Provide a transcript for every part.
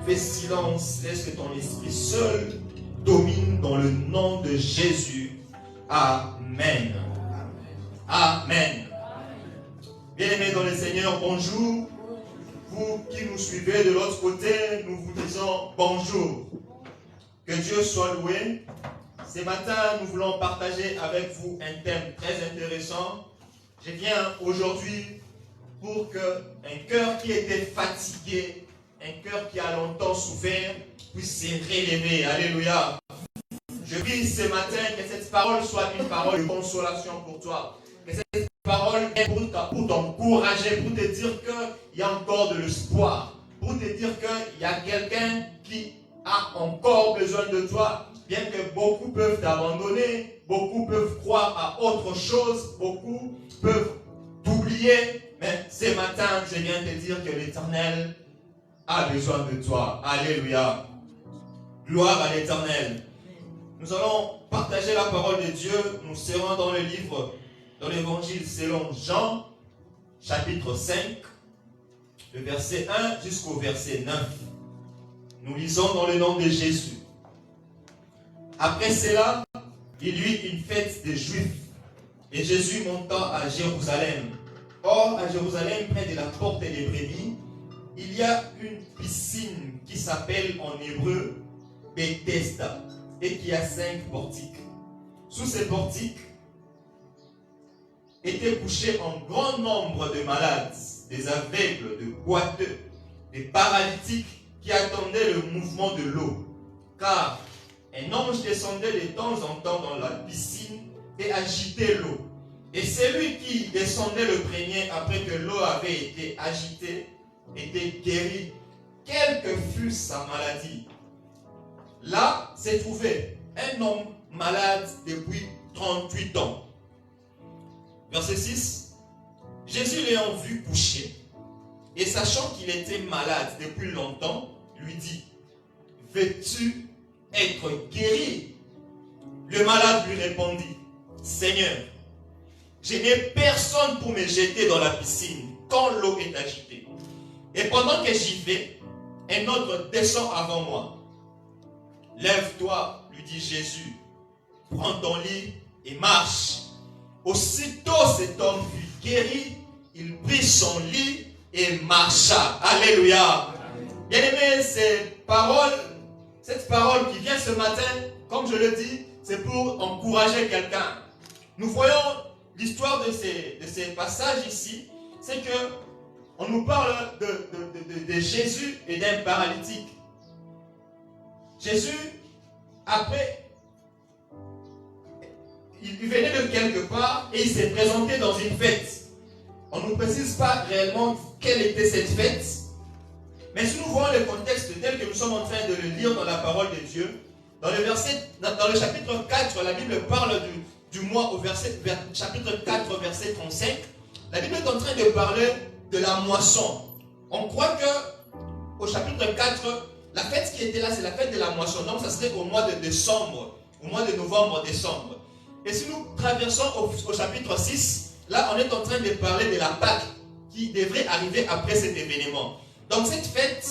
Fais silence, laisse que ton esprit seul domine dans le nom de Jésus. Amen. Amen. Bien-aimés dans le Seigneur, bonjour. Vous qui nous suivez de l'autre côté, nous vous disons bonjour. Que Dieu soit loué. Ce matin, nous voulons partager avec vous un thème très intéressant. Je viens aujourd'hui pour qu'un cœur qui était fatigué, un cœur qui a longtemps souffert, puisse se relever. Alléluia. Je prie ce matin que cette parole soit une parole de consolation pour toi. Que cette parole est pour t'encourager, pour te dire qu'il y a encore de l'espoir. Pour te dire qu'il y a quelqu'un qui a encore besoin de toi. Bien que beaucoup peuvent t'abandonner, beaucoup peuvent croire à autre chose, beaucoup peuvent t'oublier. Mais ce matin, je viens te dire que l'Éternel a besoin de toi. Alléluia. Gloire à l'Éternel. Nous allons partager la parole de Dieu. Nous serons dans le livre, dans l'évangile selon Jean, chapitre 5, le verset 1 jusqu'au verset 9. Nous lisons dans le nom de Jésus. Après cela, il y eut une fête des Juifs, et Jésus monta à Jérusalem. Or, à Jérusalem, près de la porte des brebis, il y a une piscine qui s'appelle en hébreu Bethesda, et qui a 5 portiques. Sous ces portiques étaient couchés un grand nombre de malades, des aveugles, de boiteux, des paralytiques qui attendaient le mouvement de l'eau. Car un ange descendait de temps en temps dans la piscine et agitait l'eau. Et celui qui descendait le premier après que l'eau avait été agitée était guéri, quelle que fût sa maladie. Là s'est trouvé un homme malade depuis 38 ans. Verset 6. Jésus l'ayant vu couché, et sachant qu'il était malade depuis longtemps, lui dit: veux-tu être guéri? Le malade lui répondit: Seigneur, je n'ai personne pour me jeter dans la piscine quand l'eau est agitée. Et pendant que j'y vais, un autre descend avant moi. Lève-toi, lui dit Jésus, prends ton lit et marche. Aussitôt cet homme fut guéri, il prit son lit et marcha. Alléluia. Bien-aimés, cette parole qui vient ce matin, comme je le dis, c'est pour encourager quelqu'un. Nous voyons l'histoire de ces passages ici, c'est que on nous parle de Jésus et d'un paralytique. Jésus, après, il venait de quelque part et il s'est présenté dans une fête. On ne nous précise pas réellement quelle était cette fête, mais si nous voyons le contexte tel que nous sommes en train de le lire dans la parole de Dieu, dans le chapitre 4, la Bible parle du mois au chapitre 4, verset 35. La Bible est en train de parler de la moisson. On croit que au chapitre 4, la fête qui était là, c'est la fête de la moisson. Donc, ça serait au mois de décembre, au mois de novembre-décembre. Et si nous traversons au chapitre 6, là, on est en train de parler de la Pâque qui devrait arriver après cet événement. Donc, cette fête,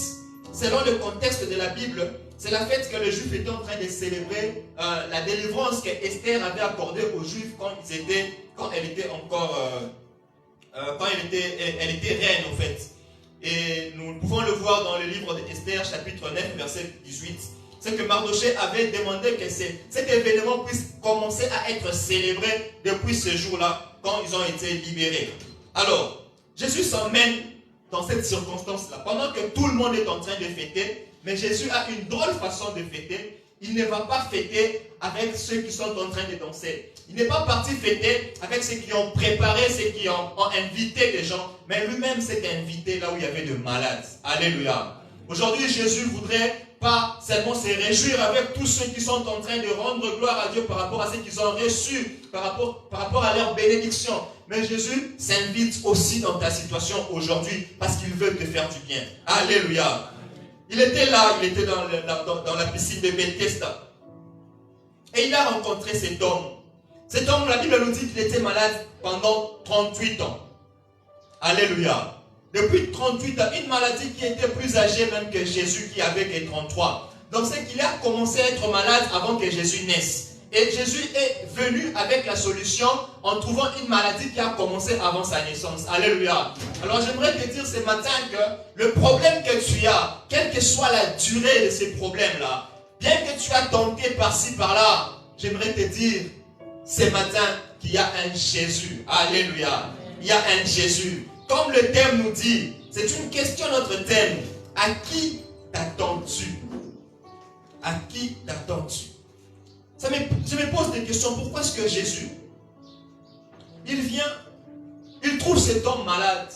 selon le contexte de la Bible, c'est la fête que les Juifs étaient en train de célébrer, la délivrance que Esther avait accordée aux Juifs quand elle était reine, en fait. Et nous pouvons le voir dans le livre d'Esther, chapitre 9, verset 18. C'est que Mardochée avait demandé que cet événement puisse commencer à être célébré depuis ce jour-là, quand ils ont été libérés. Alors, Jésus s'emmène dans cette circonstance-là, pendant que tout le monde est en train de fêter, mais Jésus a une drôle façon de fêter. Il ne va pas fêter avec ceux qui sont en train de danser. Il n'est pas parti fêter avec ceux qui ont préparé, ceux qui ont invité des gens, mais lui-même s'est invité là où il y avait de malades. Alléluia. Aujourd'hui, Jésus voudrait pas seulement se réjouir avec tous ceux qui sont en train de rendre gloire à Dieu par rapport à ce qu'ils ont reçu, par rapport à leur bénédiction. Mais Jésus s'invite aussi dans ta situation aujourd'hui parce qu'il veut te faire du bien. Alléluia. Il était là, il était dans la piscine de Bethesda. Et il a rencontré cet homme. Cet homme, la Bible nous dit qu'il était malade pendant 38 ans. Alléluia. Depuis 38 ans, une maladie qui était plus âgée même que Jésus qui avait que 33. Donc c'est qu'il a commencé à être malade avant que Jésus naisse. Et Jésus est venu avec la solution en trouvant une maladie qui a commencé avant sa naissance. Alléluia. Alors j'aimerais te dire ce matin que le problème que tu as, quelle que soit la durée de ces problèmes-là, bien que tu as tenté par-ci, par-là, j'aimerais te dire ce matin qu'il y a un Jésus. Alléluia. Il y a un Jésus. Comme le thème nous dit, c'est une question notre thème. À qui t'attends-tu? À qui t'attends-tu? Je me pose des questions. Pourquoi est-ce que Jésus, il vient, il trouve cet homme malade?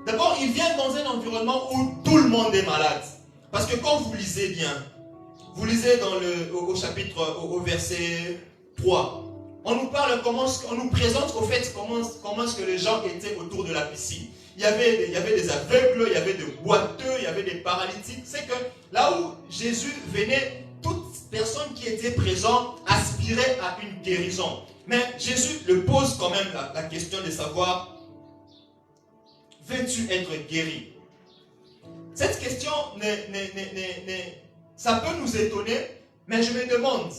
D'abord, il vient dans un environnement où tout le monde est malade. Parce que quand vous lisez bien, vous lisez au chapitre, au verset 3, on nous parle, on nous présente au fait comment est-ce que les gens étaient autour de la piscine. Il y avait des aveugles, il y avait des boiteux, il y avait des paralytiques. C'est que là où Jésus venait, toute personne qui était présente aspirait à une guérison. Mais Jésus le pose quand même la question de savoir, veux-tu être guéri? Cette question, ça peut nous étonner, mais je me demande,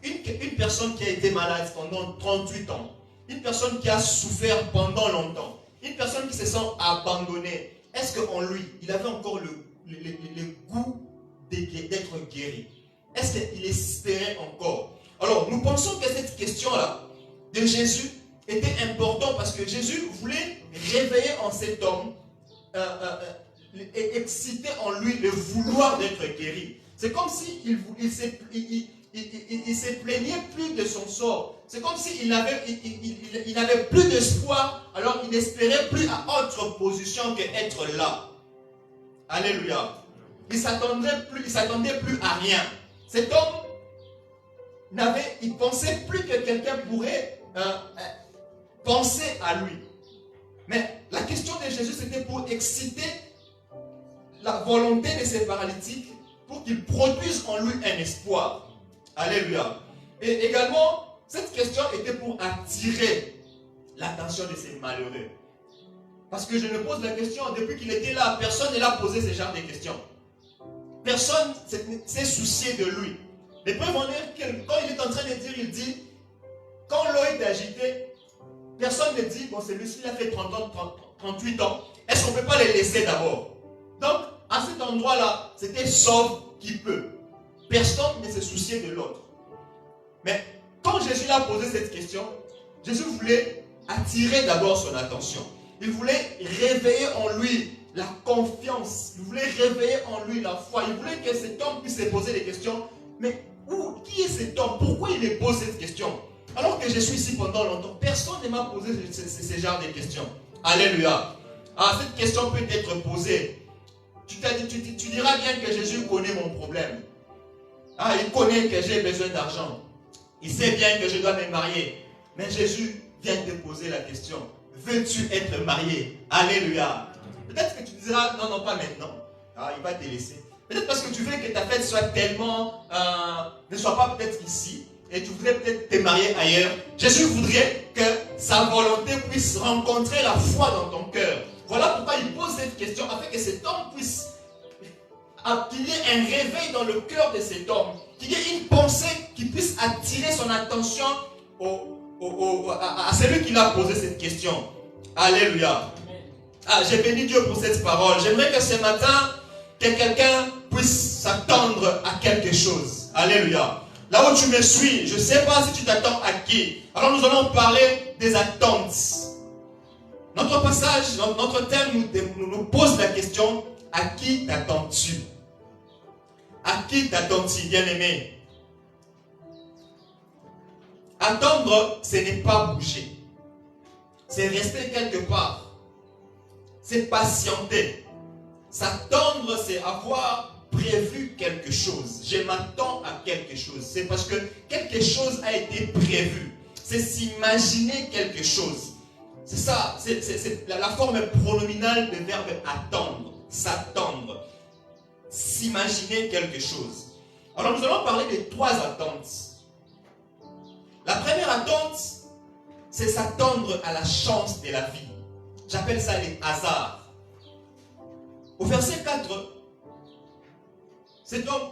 une personne qui a été malade pendant 38 ans, une personne qui a souffert pendant longtemps, une personne qui se sent abandonnée, est-ce qu'en lui, il avait encore le goût d'être guéri? Est-ce qu'il espérait encore? Alors, nous pensons que cette question-là de Jésus était importante parce que Jésus voulait réveiller en cet homme et exciter en lui le vouloir d'être guéri. C'est comme s'il se plaignait plus de son sort. C'est comme s'il n'avait plus d'espoir, alors il n'espérait plus à autre position qu'être là. Alléluia. Il ne s'attendait plus à rien. Cet homme il pensait plus que quelqu'un pourrait penser à lui. Mais la question de Jésus, c'était pour exciter la volonté de ces paralytiques, pour qu'ils produisent en lui un espoir. Alléluia. Et également, cette question était pour attirer l'attention de ces malheureux. Parce que je me pose la question, depuis qu'il était là, personne ne l'a posé ce genre de questions. Personne s'est soucié de lui. Les preuves en est que quand il est en train de dire, il dit, quand l'eau est agitée, personne ne dit, bon, celui-ci il a fait 30 ans, 38 ans, est-ce qu'on ne peut pas les laisser d'abord? Donc, à cet endroit-là, c'était sauve qui peut. Personne ne se souciait de l'autre. Mais quand Jésus a posé cette question, Jésus voulait attirer d'abord son attention. Il voulait réveiller en lui la confiance. Il voulait réveiller en lui la foi. Il voulait que cet homme puisse se poser des questions. Mais qui est cet homme? Pourquoi il me pose cette question? Alors que je suis ici pendant longtemps, personne ne m'a posé ce genre de questions. Alléluia. Ah, cette question peut être posée. Tu diras bien que Jésus connaît mon problème. Ah, il connaît que j'ai besoin d'argent. Il sait bien que je dois me marier. Mais Jésus vient te poser la question. Veux-tu être marié? Alléluia. Peut-être que tu diras, non, pas maintenant. Ah, il va te laisser. Peut-être parce que tu veux que ta fête soit tellement, ne soit pas peut-être ici. Et tu voudrais peut-être te marier ailleurs. Jésus voudrait que sa volonté puisse rencontrer la foi dans ton cœur. Voilà pourquoi il pose cette question, afin que cet homme puisse, qu'il y ait un réveil dans le cœur de cet homme, qu'il y ait une pensée qui puisse attirer son attention à celui qui l'a posé cette question. Alléluia. Ah, j'ai béni Dieu pour cette parole. J'aimerais que ce matin, que quelqu'un puisse s'attendre à quelque chose. Alléluia. Là où tu me suis, je ne sais pas si tu t'attends à qui. Alors nous allons parler des attentes. Notre passage, notre thème nous pose la question, à qui t'attends-tu? À qui t'attends-tu, bien-aimé? Attendre, ce n'est pas bouger. C'est rester quelque part. C'est patienter. S'attendre, c'est avoir prévu quelque chose. Je m'attends à quelque chose. C'est parce que quelque chose a été prévu. C'est s'imaginer quelque chose. C'est ça, c'est la forme pronominale du verbe attendre. S'attendre. S'imaginer quelque chose. Alors nous allons parler de 3 attentes. La première attente, c'est s'attendre à la chance de la vie. J'appelle ça les hasards. Au verset 4,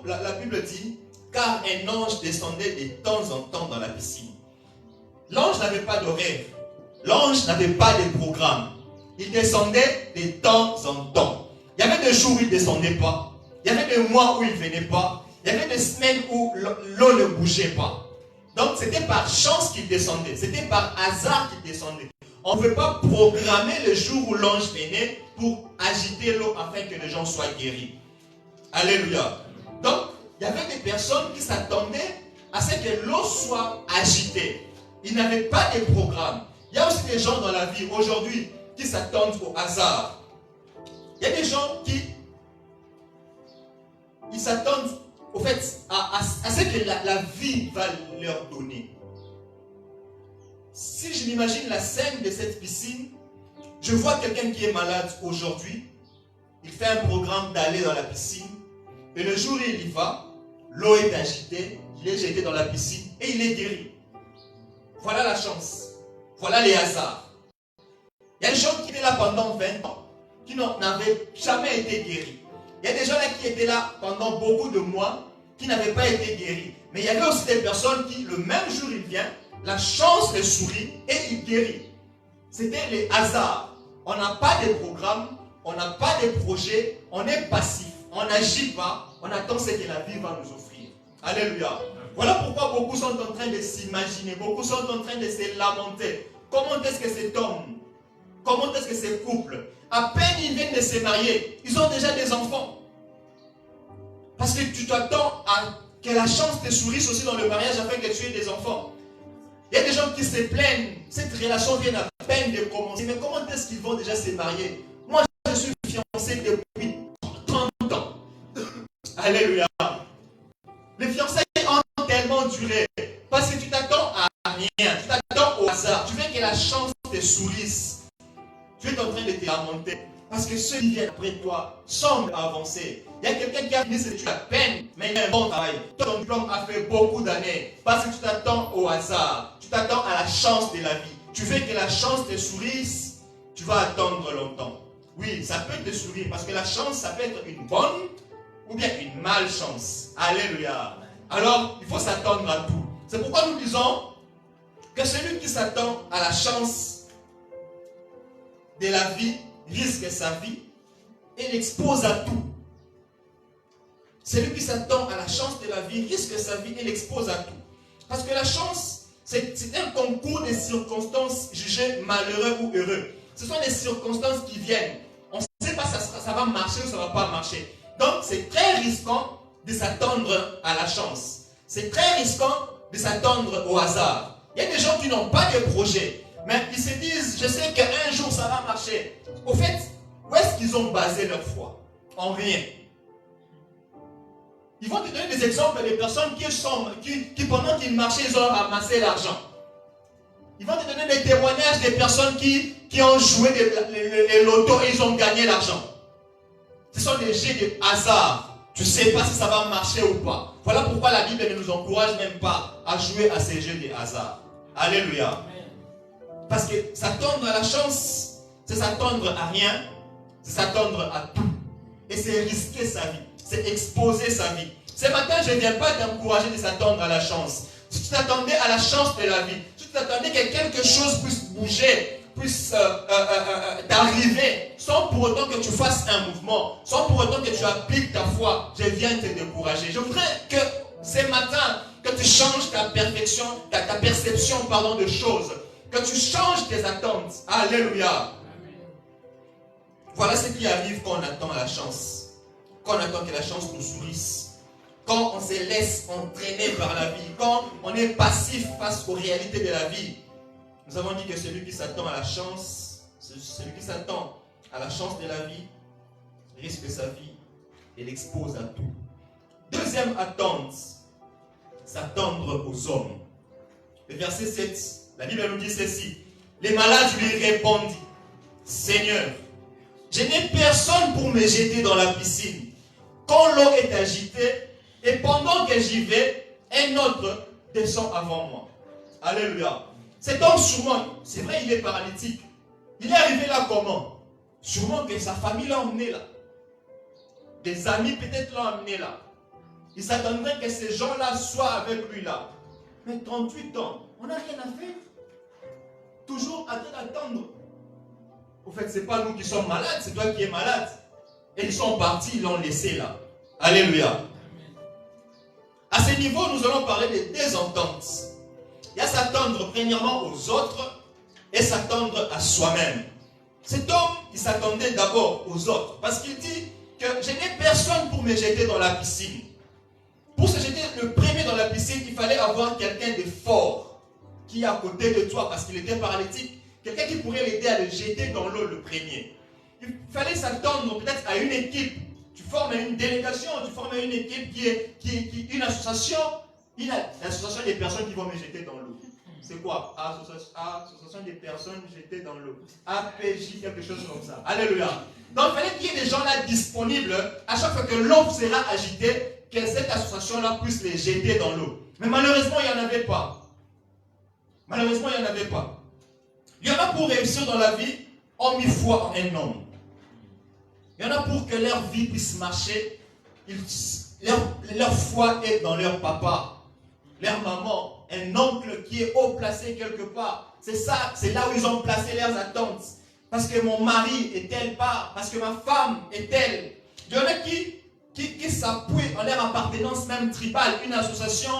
la Bible dit, car un ange descendait de temps en temps dans la piscine. L'ange n'avait pas de rêve. L'ange n'avait pas de programme. Il descendait de temps en temps. Il y avait des jours où il ne descendait pas. Il y avait des mois où il ne venait pas. Il y avait des semaines où l'eau ne bougeait pas. Donc c'était par chance qu'il descendait. C'était par hasard qu'il descendait. On ne peut pas programmer le jour où l'ange venait pour agiter l'eau afin que les gens soient guéris. Alléluia. Donc, il y avait des personnes qui s'attendaient à ce que l'eau soit agitée. Ils n'avaient pas de programme. Il y a aussi des gens dans la vie aujourd'hui qui s'attendent au hasard. Il y a des gens qui s'attendent au fait à ce que la vie va leur donner. Si je m'imagine la scène de cette piscine, je vois quelqu'un qui est malade aujourd'hui. Il fait un programme d'aller dans la piscine. Et le jour où il y va, l'eau est agitée, il est jeté dans la piscine et il est guéri. Voilà la chance. Voilà les hasards. Il y a des gens qui étaient là pendant 20 ans, qui n'avaient jamais été guéris. Il y a des gens là qui étaient là pendant beaucoup de mois, qui n'avaient pas été guéris. Mais il y avait aussi des personnes qui, le même jour, il vient, la chance les sourit et il guérit. C'était les hasards. On n'a pas de programme, on n'a pas de projet, on est passif, on n'agit pas, on attend ce que la vie va nous offrir. Alléluia. Voilà pourquoi beaucoup sont en train de s'imaginer, beaucoup sont en train de se lamenter. Comment est-ce que cet homme, comment est-ce que ces couples, à peine ils viennent de se marier, ils ont déjà des enfants. Parce que tu t'attends à que la chance te sourisse aussi dans le mariage afin que tu aies des enfants. Il y a des gens qui se plaignent, cette relation vient à peine de commencer. Mais comment est-ce qu'ils vont déjà se marier? Moi, je suis fiancé depuis 30 ans. Alléluia. Les fiançailles ont tellement duré. Parce que tu t'attends à rien. Tu t'attends au hasard. Tu veux que la chance te sourisse. Tu es en train de te lamenter. Parce que ceux qui viennent après toi semblent avancer. Il y a quelqu'un qui a fini ses études à peine, mais il a un bon travail. Ton diplôme a fait beaucoup d'années. Parce que tu t'attends au hasard. Tu t'attends à la chance de la vie. Tu veux que la chance te sourisse. Tu vas attendre longtemps. Oui, ça peut te sourire. Parce que la chance, ça peut être une bonne ou bien une malchance. Alléluia. Alors, il faut s'attendre à tout. C'est pourquoi nous disons que celui qui s'attend à la chance de la vie risque sa vie et l'expose à tout. Celui qui s'attend à la chance de la vie risque sa vie et l'expose à tout. Parce que la chance, c'est un concours de circonstances jugées malheureux ou heureux. Ce sont des circonstances qui viennent. On ne sait pas si ça va marcher ou ça ne va pas marcher. Donc, c'est très risquant de s'attendre à la chance. C'est très risquant de s'attendre au hasard. Il y a des gens qui n'ont pas de projet, mais ils se disent, je sais qu'un jour ça va marcher. Au fait, où est-ce qu'ils ont basé leur foi? En rien. Ils vont te donner des exemples des personnes qui pendant qu'ils marchaient, ils ont ramassé l'argent. Ils vont te donner des témoignages des personnes qui ont joué les lotos et ils ont gagné l'argent. Ce sont des jets de hasard. Tu ne sais pas si ça va marcher ou pas. Voilà pourquoi la Bible ne nous encourage même pas à jouer à ces jeux de hasard. Alléluia. Parce que s'attendre à la chance, c'est s'attendre à rien, c'est s'attendre à tout. Et c'est risquer sa vie, c'est exposer sa vie. Ce matin, je ne viens pas t'encourager de s'attendre à la chance. Si tu t'attendais à la chance de la vie, si tu t'attendais que quelque chose puisse bouger, puisse t'arriver, sans pour autant que tu fasses un mouvement, sans pour autant que tu appliques ta foi, je viens te décourager. Je voudrais que ce matin, que tu changes ta perfection, ta perception de choses, que tu changes tes attentes. Alléluia. Voilà ce qui arrive quand on attend la chance. Quand on attend que la chance nous sourisse. Quand on se laisse entraîner par la vie. Quand on est passif face aux réalités de la vie. Nous avons dit que celui qui s'attend à la chance, celui qui s'attend à la chance de la vie, risque sa vie et l'expose à tout. Deuxième attente, s'attendre aux hommes. Le verset 7, la Bible nous dit ceci. Les malades lui répondent, Seigneur, je n'ai personne pour me jeter dans la piscine. Quand l'eau est agitée, et pendant que j'y vais, un autre descend avant moi. Alléluia. Cet homme, sûrement, c'est vrai, il est paralytique. Il est arrivé là comment? Sûrement que sa famille l'a emmené là. Des amis peut-être l'ont emmené là. Il s'attendrait que ces gens-là soient avec lui là. Mais 38 ans, on n'a rien à faire. Toujours à d'attendre. Au fait, ce n'est pas nous qui sommes malades, c'est toi qui es malade. Et ils sont partis, ils l'ont laissé là. Alléluia. À ce niveau, nous allons parler de désentente. Il y a s'attendre premièrement aux autres et s'attendre à soi-même. Cet homme, il s'attendait d'abord aux autres. Parce qu'il dit que je n'ai personne pour me jeter dans la piscine. Pour se jeter le premier dans la piscine, il fallait avoir quelqu'un de fort qui est à côté de toi parce qu'il était paralytique. Quelqu'un qui pourrait l'aider à le jeter dans l'eau le premier. Il fallait s'attendre peut-être à une équipe. Tu formes une délégation, tu formes une équipe qui est une association. L'association des personnes qui vont me jeter dans l'eau. c'est quoi? Association des personnes jetées dans l'eau. APJ, quelque chose comme ça. Alléluia. Donc il fallait qu'il y ait des gens là disponibles à chaque fois que l'eau sera agitée, que cette association-là puisse les jeter dans l'eau. Mais malheureusement, il n'y en avait pas. Malheureusement, il n'y en avait pas. Il y en a pour réussir dans la vie, ont mis foi en un homme. Il y en a pour que leur vie puisse marcher, leur foi est dans leur papa, leur maman, un oncle qui est haut placé quelque part. C'est ça, c'est là où ils ont placé leurs attentes. Parce que mon mari est tel part, parce que ma femme est telle. Il y en a qui s'appuient en leur appartenance même tribale, une association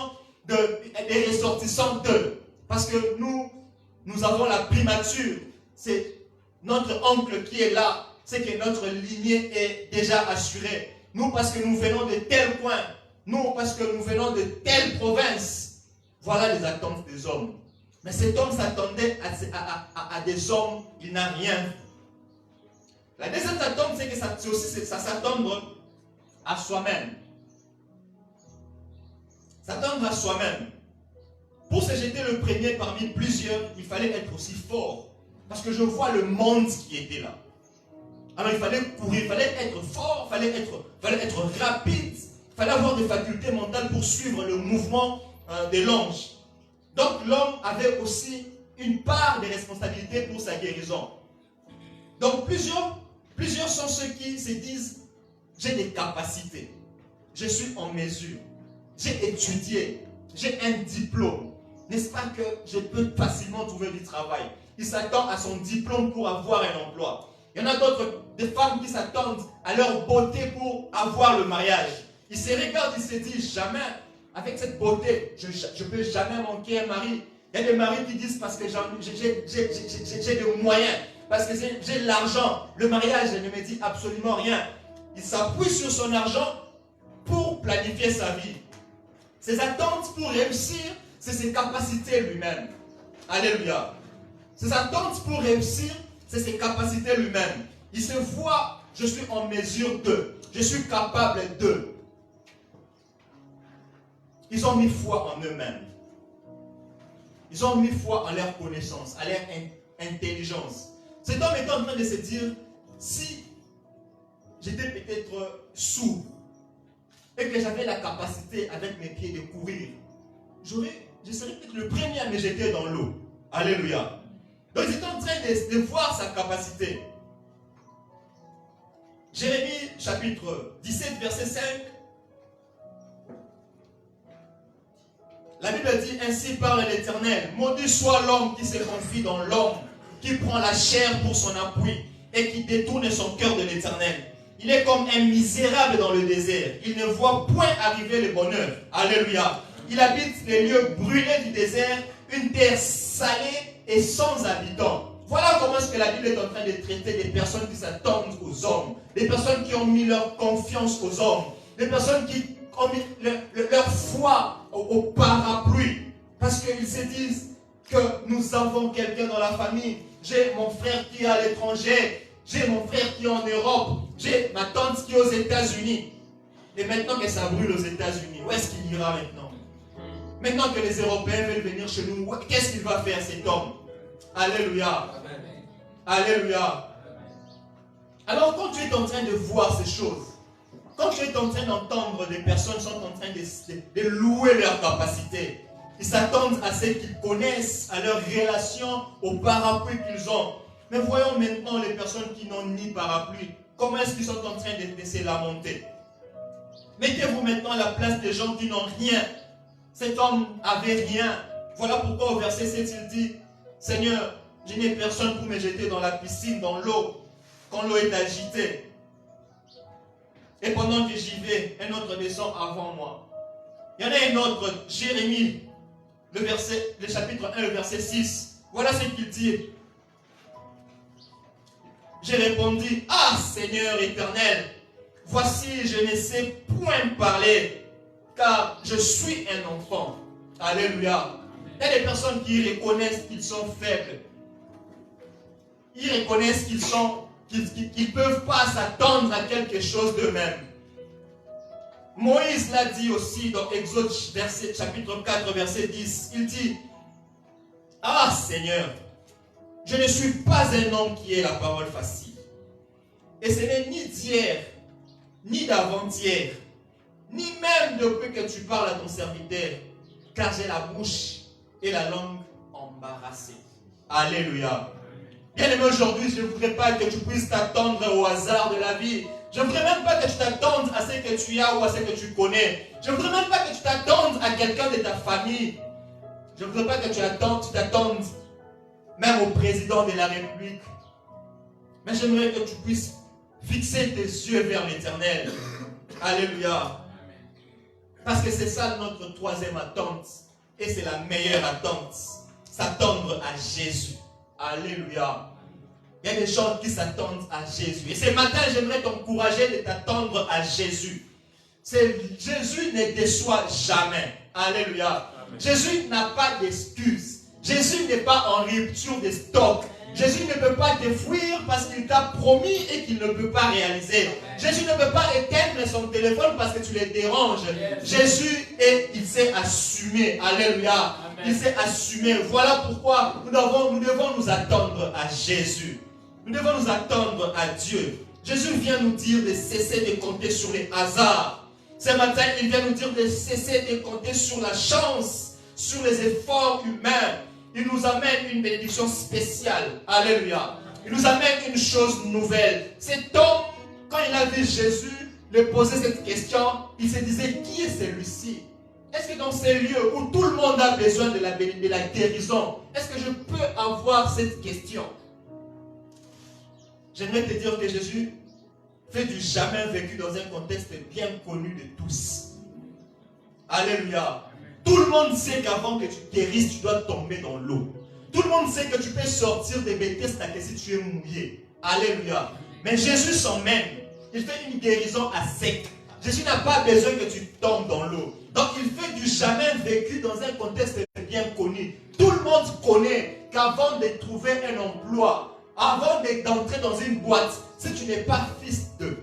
des ressortissants d'eux. Parce que nous avons la primature. C'est notre oncle qui est là. C'est que notre lignée est déjà assurée. Nous, parce que nous venons de tel coin. Nous, parce que nous venons de telle province. Voilà les attentes des hommes. Mais cet homme s'attendait à des hommes, il n'a rien vu. La deuxième attente, c'est que c'est aussi s'attendre à soi-même. S'attendre à soi-même. Pour se jeter le premier parmi plusieurs, il fallait être aussi fort. Parce que je vois le monde qui était là. Alors il fallait courir, il fallait être fort, il fallait être rapide, il fallait avoir des facultés mentales pour suivre le mouvement de l'ange. Donc l'homme avait aussi une part de responsabilité pour sa guérison. Donc plusieurs sont ceux qui se disent, j'ai des capacités, je suis en mesure, j'ai étudié, j'ai un diplôme. N'est-ce pas que je peux facilement trouver du travail? Il s'attend à son diplôme pour avoir un emploi. Il y en a d'autres, des femmes qui s'attendent à leur beauté pour avoir le mariage. Ils se regardent, ils se disent, jamais, avec cette beauté, je ne peux jamais manquer un mari. Il y a des maris qui disent, parce que j'ai des moyens, parce que j'ai l'argent, le mariage ne me dit absolument rien. Il s'appuie sur son argent pour planifier sa vie. Ses attentes pour réussir, c'est ses capacités lui-même. Alléluia. Ses attentes pour réussir, c'est ses capacités lui-même. Il se voit, je suis en mesure de, je suis capable de. Ils ont mis foi en eux-mêmes. Ils ont mis foi en leur connaissance, en leur intelligence. Cet homme était en train de se dire, si j'étais peut-être sourd et que j'avais la capacité avec mes pieds de courir, je serais peut-être le premier à me jeter dans l'eau. Alléluia. Donc il est en train de voir sa capacité. Jérémie chapitre 17 verset 5. La Bible dit, ainsi parle l'Éternel, maudit soit l'homme qui se confie dans l'homme, qui prend la chair pour son appui et qui détourne son cœur de l'Éternel. Il est comme un misérable dans le désert. Il ne voit point arriver le bonheur. Alléluia. Il habite les lieux brûlés du désert, une terre salée et sans habitants. Voilà comment est-ce que la Bible est en train de traiter des personnes qui s'attendent aux hommes, des personnes qui ont mis leur confiance aux hommes, des personnes qui ont mis leur foi au parapluie, parce qu'ils se disent que nous avons quelqu'un dans la famille. J'ai mon frère qui est à l'étranger, j'ai mon frère qui est en Europe, j'ai ma tante qui est aux États-Unis. Et maintenant que ça brûle aux États-Unis, où est-ce qu'il ira maintenant? Maintenant que les Européens veulent venir chez nous, qu'est-ce qu'il va faire cet homme? Alléluia. Alléluia. Alors quand tu es en train de voir ces choses, quand tu es en train d'entendre des personnes sont en train de louer leur capacité, ils s'attendent à ce qu'ils connaissent, à leur relation, au parapluie qu'ils ont. Mais voyons maintenant les personnes qui n'ont ni parapluie. Comment est-ce qu'ils sont en train de se lamenter? Mettez-vous maintenant à la place des gens qui n'ont rien. Cet homme avait rien. Voilà pourquoi au verset 7 il dit, Seigneur, je n'ai personne pour me jeter dans la piscine, dans l'eau, quand l'eau est agitée. Et pendant que j'y vais, un autre descend avant moi. Il y en a un autre, Jérémie, le chapitre 1, le verset 6. Voilà ce qu'il dit. J'ai répondu, ah Seigneur éternel, voici je ne sais point parler, car je suis un enfant. Alléluia. Il y a des personnes qui reconnaissent qu'ils sont faibles. Ils reconnaissent qu'ils ne peuvent pas s'attendre à quelque chose d'eux-mêmes. Moïse l'a dit aussi dans Exode chapitre 4, verset 10. Il dit, Seigneur, je ne suis pas un homme qui ait la parole facile. Et ce n'est ni d'hier, ni d'avant-hier, ni même depuis que tu parles à ton serviteur, car j'ai la bouche et la langue embarrassée. Alléluia. Bien-aimé, aujourd'hui, je ne voudrais pas que tu puisses t'attendre au hasard de la vie. Je ne voudrais même pas que tu t'attendes à ce que tu as ou à ce que tu connais. Je ne voudrais même pas que tu t'attendes à quelqu'un de ta famille. Je ne voudrais pas que tu t'attendes même au président de la République. Mais j'aimerais que tu puisses fixer tes yeux vers l'Éternel. Alléluia. Parce que c'est ça notre troisième attente. Et c'est la meilleure attente. S'attendre à Jésus. Alléluia. Il y a des gens qui s'attendent à Jésus. Et ce matin, j'aimerais t'encourager de t'attendre à Jésus. Jésus ne déçoit jamais. Alléluia. Amen. Jésus n'a pas d'excuses. Jésus n'est pas en rupture de stock. Jésus ne peut pas te fuir parce qu'il t'a promis et qu'il ne peut pas réaliser. Jésus ne peut pas éteindre son téléphone parce que tu le déranges. Jésus, il s'est assumé. Alléluia. Amen. Il s'est assumé. Voilà pourquoi nous devons nous attendre à Jésus. Nous devons nous attendre à Dieu. Jésus vient nous dire de cesser de compter sur les hasards. Ce matin, il vient nous dire de cesser de compter sur la chance, sur les efforts humains. Il nous amène une bénédiction spéciale. Alléluia. Il nous amène une chose nouvelle. Cet homme, quand il a vu Jésus lui poser cette question, il se disait, qui est celui-ci? Est-ce que dans ces lieux où tout le monde a besoin de la guérison, est-ce que je peux avoir cette question? J'aimerais te dire que Jésus fait du jamais vécu dans un contexte bien connu de tous. Alléluia. Tout le monde sait qu'avant que tu guérisses, tu dois tomber dans l'eau. Tout le monde sait que tu peux sortir des bêtises si tu es mouillé. Alléluia. Mais Jésus s'emmène. Il fait une guérison à sec. Jésus n'a pas besoin que tu tombes dans l'eau. Donc il fait du jamais vécu dans un contexte bien connu. Tout le monde connaît qu'avant de trouver un emploi, avant d'entrer dans une boîte, si tu n'es pas fils d'eux,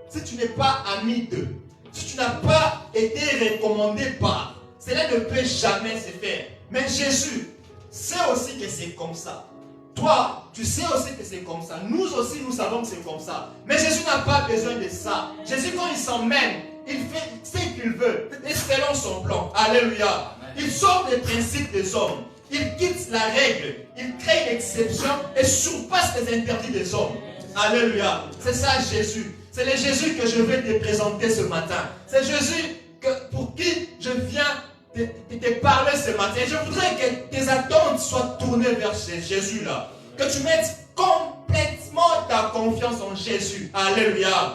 si tu n'es pas ami d'eux, si tu n'as pas été recommandé par, cela ne peut jamais se faire. Mais Jésus sait aussi que c'est comme ça. Toi, tu sais aussi que c'est comme ça. Nous aussi, nous savons que c'est comme ça. Mais Jésus n'a pas besoin de ça. Jésus, quand il s'emmène, il fait ce qu'il veut, et selon son plan. Alléluia. Il sort des principes des hommes. Il quitte la règle. Il crée l'exception et surpasse les interdits des hommes. Alléluia. C'est ça Jésus. C'est le Jésus que je vais te présenter ce matin. C'est Jésus pour qui je viens te parler ce matin. Je voudrais que tes attentes soient tournées vers ce Jésus-là. Que tu mettes complètement ta confiance en Jésus. Alléluia.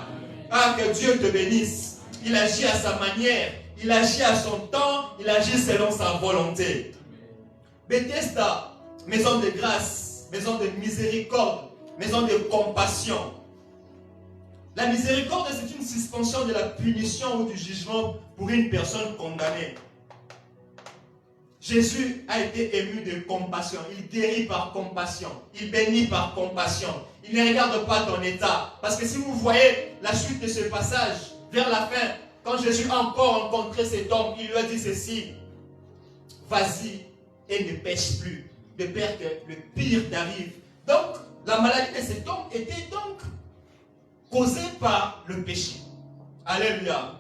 Ah, que Dieu te bénisse. Il agit à sa manière. Il agit à son temps. Il agit selon sa volonté. Bethesda, maison de grâce, maison de miséricorde, maison de compassion. La miséricorde, c'est une suspension de la punition ou du jugement pour une personne condamnée. Jésus a été ému de compassion. Il guérit par compassion. Il bénit par compassion. Il ne regarde pas ton état. Parce que si vous voyez la suite de ce passage, vers la fin, quand Jésus a encore rencontré cet homme, il lui a dit ceci: vas-y et ne pêche plus, de peur que le pire t'arrive. Donc, la maladie de cet homme était donc causée par le péché. Alléluia.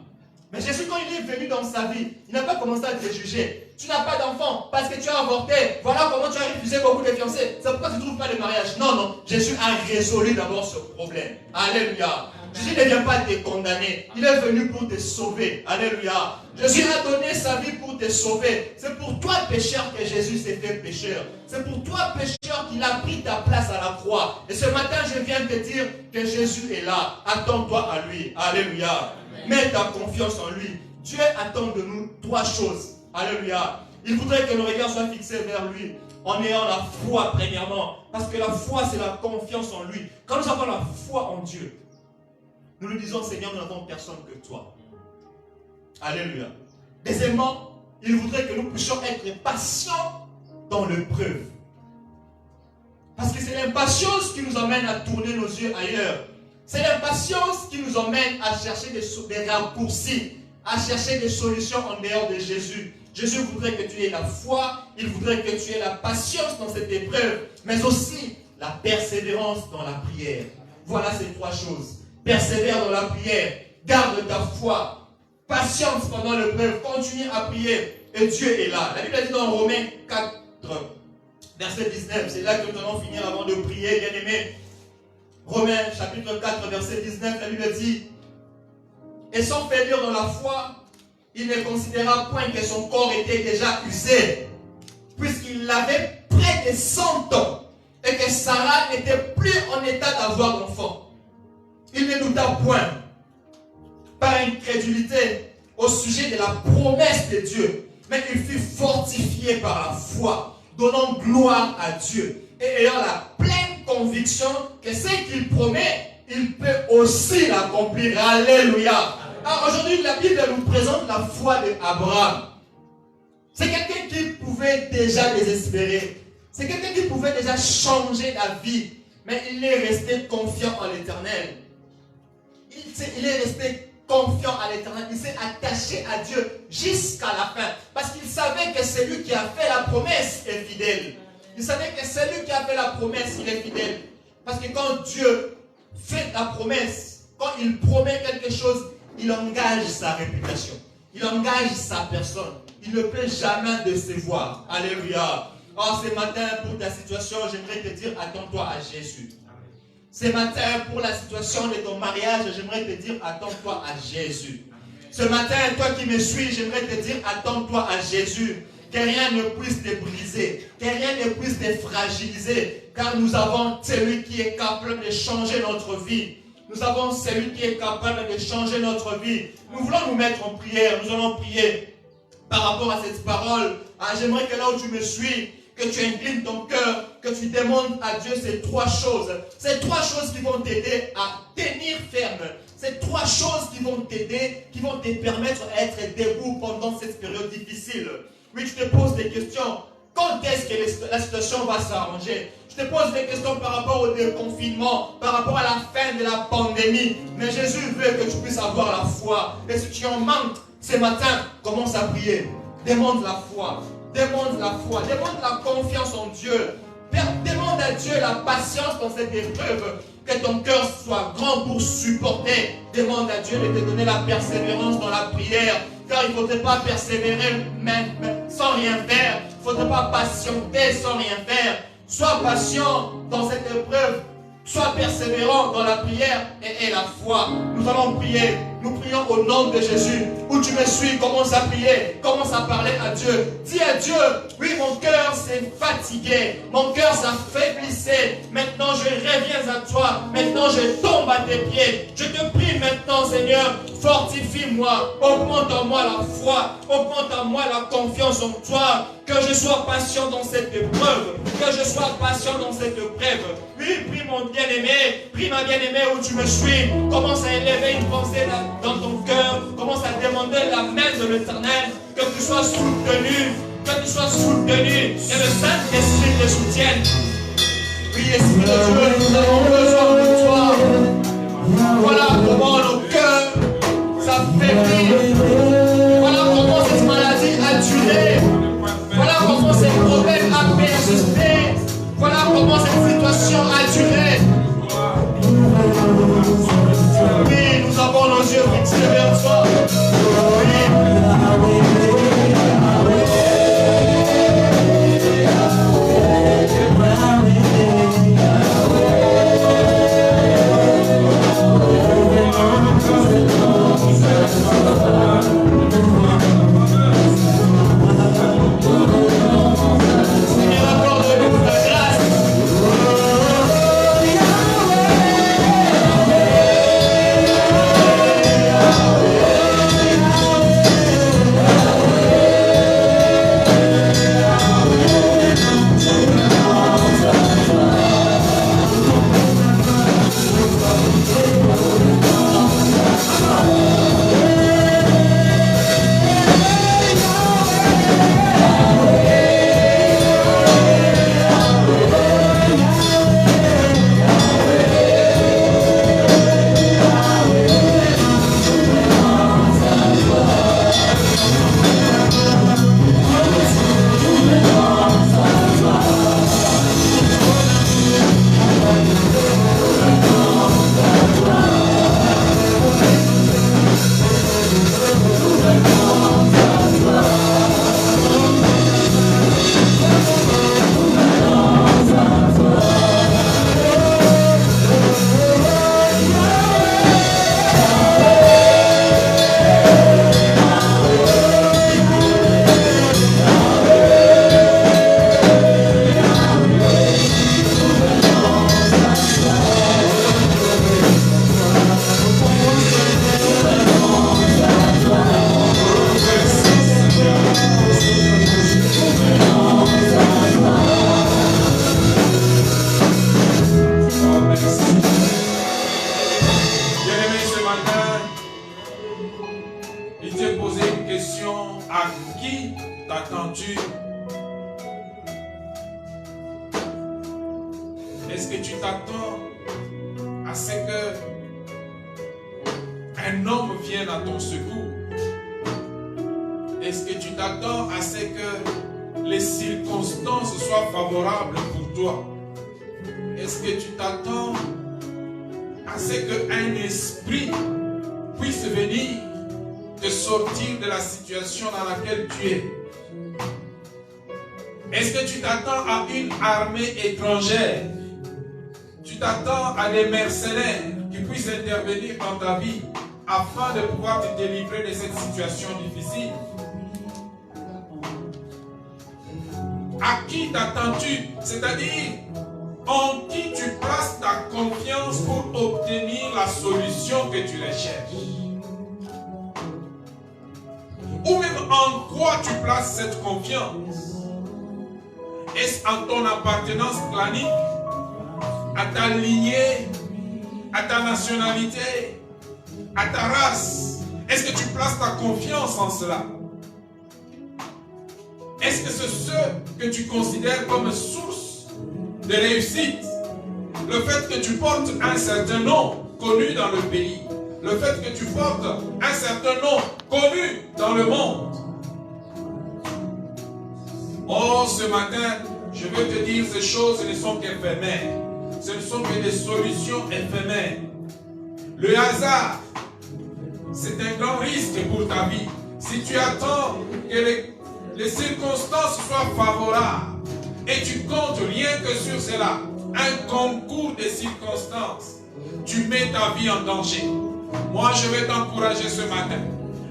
Mais Jésus, quand il est venu dans sa vie, il n'a pas commencé à te juger. Tu n'as pas d'enfant parce que tu as avorté. Voilà comment tu as refusé beaucoup de fiancés. C'est pourquoi tu ne trouves pas de mariage. Non, non. Jésus a résolu d'abord ce problème. Alléluia. Jésus ne vient pas te condamner. Il est venu pour te sauver. Alléluia. Jésus a donné sa vie pour te sauver. C'est pour toi, pécheur, que Jésus s'est fait pécheur. C'est pour toi, pécheur, qu'il a pris ta place à la croix. Et ce matin, je viens te dire que Jésus est là. Attends-toi à lui. Alléluia. Mets ta confiance en lui. Dieu attend de nous trois choses. Alléluia. Il voudrait que nos regards soient fixés vers lui en ayant la foi premièrement. Parce que la foi, c'est la confiance en lui. Quand nous avons la foi en Dieu, nous lui disons: Seigneur, nous n'avons personne que toi. Alléluia. Deuxièmement, il voudrait que nous puissions être patients dans l'épreuve. Parce que c'est l'impatience qui nous amène à tourner nos yeux ailleurs. C'est l'impatience qui nous emmène à chercher des raccourcis, à chercher des solutions en dehors de Jésus. Jésus voudrait que tu aies la foi, il voudrait que tu aies la patience dans cette épreuve, mais aussi la persévérance dans la prière. Voilà ces trois choses. Persévère dans la prière, garde ta foi, patience pendant l'épreuve, continue à prier et Dieu est là. La Bible dit dans Romains 4, verset 19, c'est là que nous allons finir avant de prier, bien aimé. Romains chapitre 4, verset 19, la Bible dit: et sans faiblir dans la foi, il ne considéra point que son corps était déjà usé, puisqu'il avait près de 100 ans, et que Sarah n'était plus en état d'avoir d'enfant. Il ne douta point, par incrédulité, au sujet de la promesse de Dieu, mais il fut fortifié par la foi, donnant gloire à Dieu, et ayant la pleine conviction que ce qu'il promet, il peut aussi l'accomplir. Alléluia. Alors aujourd'hui, la Bible nous présente la foi d'Abraham. C'est quelqu'un qui pouvait déjà désespérer. C'est quelqu'un qui pouvait déjà changer la vie. Mais il est resté confiant en l'Éternel. Il est resté confiant à l'Éternel. Il s'est attaché à Dieu jusqu'à la fin. Parce qu'il savait que celui qui a fait la promesse est fidèle. Il savait que celui qui a fait la promesse, il est fidèle. Parce que quand Dieu fait la promesse, quand il promet quelque chose, il engage sa réputation. Il engage sa personne. Il ne peut jamais décevoir. Alléluia. Oh, ce matin, pour ta situation, j'aimerais te dire, attends-toi à Jésus. Ce matin, pour la situation de ton mariage, j'aimerais te dire, attends-toi à Jésus. Ce matin, toi qui me suis, j'aimerais te dire, attends-toi à Jésus. Que rien ne puisse te briser, que rien ne puisse te fragiliser, car nous avons celui qui est capable de changer notre vie. Nous avons celui qui est capable de changer notre vie. Nous voulons nous mettre en prière. Nous allons prier par rapport à cette parole. J'aimerais que là où tu me suis, que tu inclines ton cœur, que tu demandes à Dieu ces trois choses. Ces trois choses qui vont t'aider à tenir ferme. Ces trois choses qui vont t'aider, qui vont te permettre d'être debout pendant cette période difficile. Oui, tu te poses des questions. Quand est-ce que la situation va s'arranger? Je te pose des questions par rapport au déconfinement, par rapport à la fin de la pandémie. Mais Jésus veut que tu puisses avoir la foi. Et si tu en manques ce matin, commence à prier. Demande la foi. Demande la foi. Demande la confiance en Dieu. Demande à Dieu la patience dans cette épreuve. Que ton cœur soit grand pour supporter. Demande à Dieu de te donner la persévérance dans la prière. Car il ne faudrait pas persévérer même sans rien faire. Il ne faudrait pas patienter sans rien faire. Sois patient dans cette épreuve. Sois persévérant dans la prière et la foi. Nous allons prier. Nous prions au nom de Jésus. Où tu me suis, commence à prier. Commence à parler à Dieu. Dis à Dieu, oui, mon cœur s'est fatigué. Mon cœur s'affaiblissait. Maintenant, je reviens à toi. Maintenant, je tombe à tes pieds. Je te prie maintenant, Seigneur, fortifie-moi. Augmente en moi la foi. Augmente en moi la confiance en toi. Que je sois patient dans cette épreuve. Que je sois patient dans cette épreuve. Oui, prie mon bien-aimé. Prie ma bien-aimée où tu me suis. Commence à élever une pensée dans ton cœur. Commence à demander la main de l'Éternel. Que tu sois soutenu. Que tu sois soutenu. Que le Saint-Esprit te soutienne. Oui, Esprit de Dieu, nous avons besoin de toi. Voilà comment nos cœurs s'affaiblissent. Voilà comment cette maladie a duré. Voilà comment ces problèmes a persisté. Voilà comment cette situation a duré. Oui, nous avons nos yeux fixés vers toi. Oui. Est-ce que tu t'attends à ce que un homme vienne à ton secours? Est-ce que tu t'attends à ce que les circonstances soient favorables pour toi? Est-ce que tu t'attends à ce qu'un esprit puisse venir te sortir de la situation dans laquelle tu es? Est-ce que tu t'attends à une armée étrangère? Tu t'attends à des mercenaires qui puissent intervenir dans ta vie afin de pouvoir te délivrer de cette situation difficile? À qui t'attends-tu? C'est-à-dire, en qui tu places ta confiance pour obtenir la solution que tu recherches? Ou même en quoi tu places cette confiance? Est-ce en ton appartenance clanique, à ta lignée, à ta nationalité, à ta race? Est-ce que tu places ta confiance en cela? Est-ce que c'est ce que tu considères comme source de réussite? Le fait que tu portes un certain nom connu dans le pays, le fait que tu portes un certain nom connu dans le monde. Oh, ce matin, je veux te dire, ces choses ne sont qu'éphémères. Ce ne sont que des solutions éphémères. Le hasard, c'est un grand risque pour ta vie. Si tu attends que les circonstances soient favorables et tu comptes rien que sur cela, un concours de circonstances, tu mets ta vie en danger. Moi, je vais t'encourager ce matin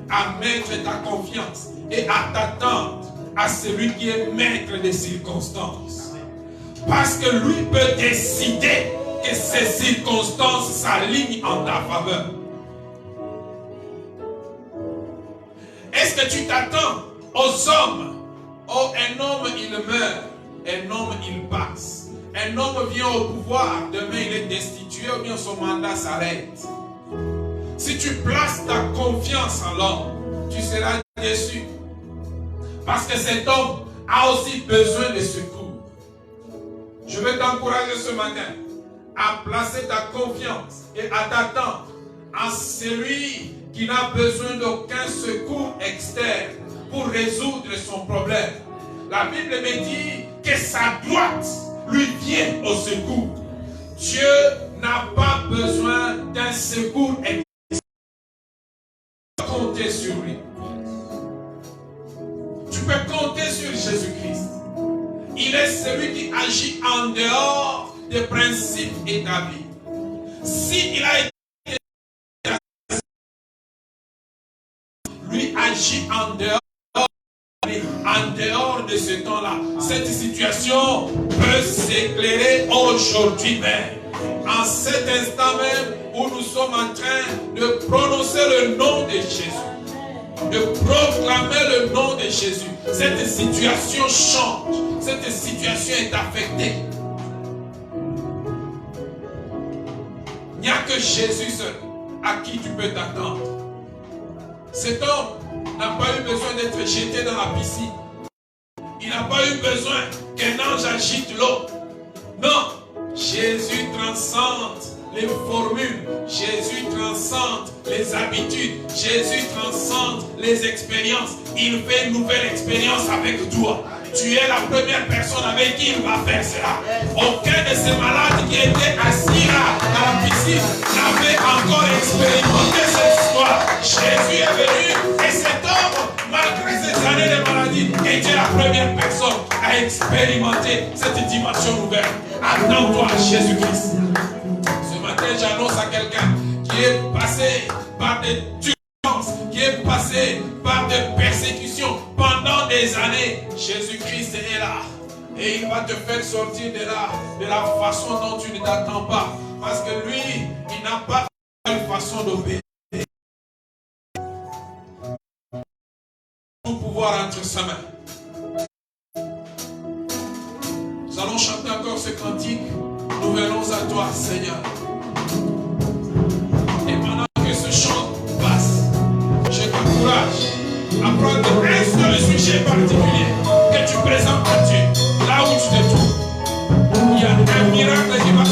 à mettre ta confiance et à t'attendre à celui qui est maître des circonstances. Parce que lui peut décider que ces circonstances s'alignent en ta faveur. Est-ce que tu t'attends aux hommes? Oh, un homme, il meurt. Un homme, il passe. Un homme vient au pouvoir, demain il est destitué ou bien son mandat s'arrête. Si tu places ta confiance en l'homme, tu seras déçu. Parce que cet homme a aussi besoin de secours. Je vais t'encourager ce matin à placer ta confiance et à t'attendre à celui qui n'a besoin d'aucun secours externe pour résoudre son problème. La Bible me dit que sa droite lui vient au secours. Dieu n'a pas besoin d'un secours externe. Compter sur lui. Tu peux compter sur Jésus-Christ. Il est celui qui agit en dehors des principes établis. S'il a été lui agit en dehors de ce temps-là, cette situation peut s'éclairer aujourd'hui même. En cet instant même où nous sommes en train de prononcer le nom de Jésus, de proclamer le nom de Jésus, cette situation change, cette situation est affectée. Il n'y a que Jésus seul à qui tu peux t'attendre. Cet homme n'a pas eu besoin d'être jeté dans la piscine. Il n'a pas eu besoin qu'un ange agite l'eau. Non, Jésus transcende les formules. Jésus transcende les habitudes. Jésus transcende les expériences. Il fait une nouvelle expérience avec toi. Tu es la première personne avec qui il va faire cela. Aucun de ces malades qui étaient assis là, dans la piscine, n'avait encore expérimenté cette histoire. Jésus est venu et cet homme, malgré ces années de maladie, était la première personne à expérimenter cette dimension nouvelle. Attends-toi à Jésus-Christ. Ce matin, j'annonce à quelqu'un qui est passé par des turbulences, qui est passé par des persécutions pendant des années. Jésus-Christ est là et il va te faire sortir de là de la façon dont tu ne t'attends pas, parce que lui, il n'a pas une façon d'obéir. Tout pouvoir entre sa main. Nous allons chanter encore ce cantique. Nous venons à toi, Seigneur. Et pendant que ce chant passe, je t'encourage à prendre un seul sujet particulier que tu présentes à Dieu, là où tu te trouves. Il y a un miracle qui va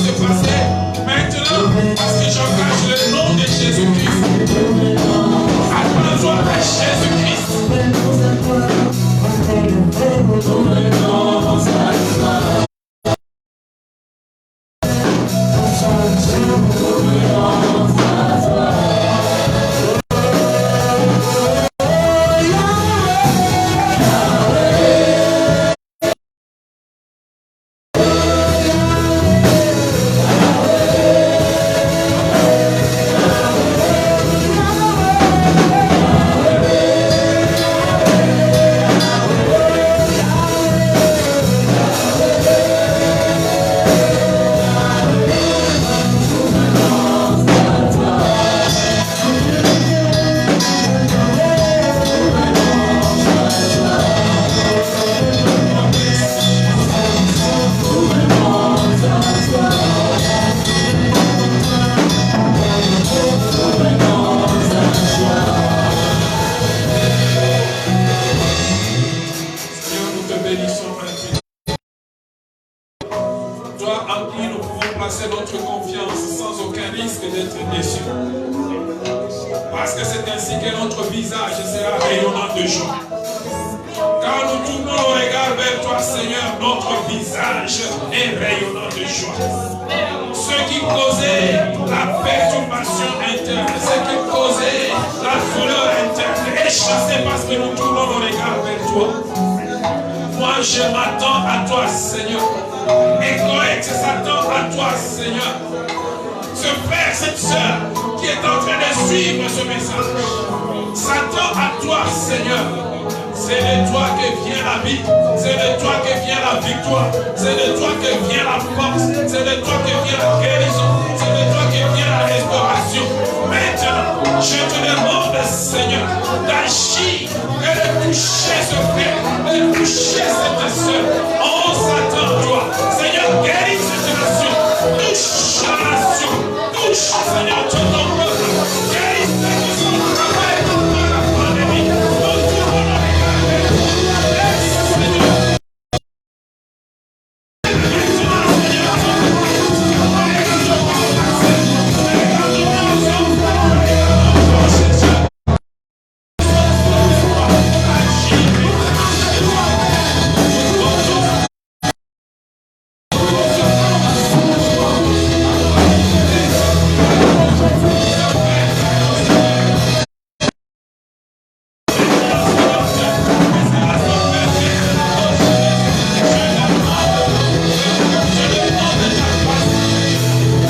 toi en qui nous pouvons placer notre confiance sans aucun risque d'être déçus. Parce que c'est ainsi que notre visage sera rayonnant de joie. Quand nous tournons nos regards vers toi, Seigneur, notre visage est rayonnant de joie. Ce qui causait la perturbation interne, ce qui causait la douleur interne est chassé parce que nous tournons nos regards vers toi. Moi, je m'attends à toi, Seigneur. Et Coex s'attend à toi, Seigneur. Ce frère, cette soeur qui est en train de suivre ce message s'attend à toi, Seigneur. C'est de toi que vient la vie, c'est de toi que vient la victoire, c'est de toi que vient la force, c'est de toi que vient la guérison, c'est de toi que vient la restauration. Maintenant, je te demande, Seigneur, d'agir et de toucher ce frère, de toucher cette soeur. On s'attend à toi.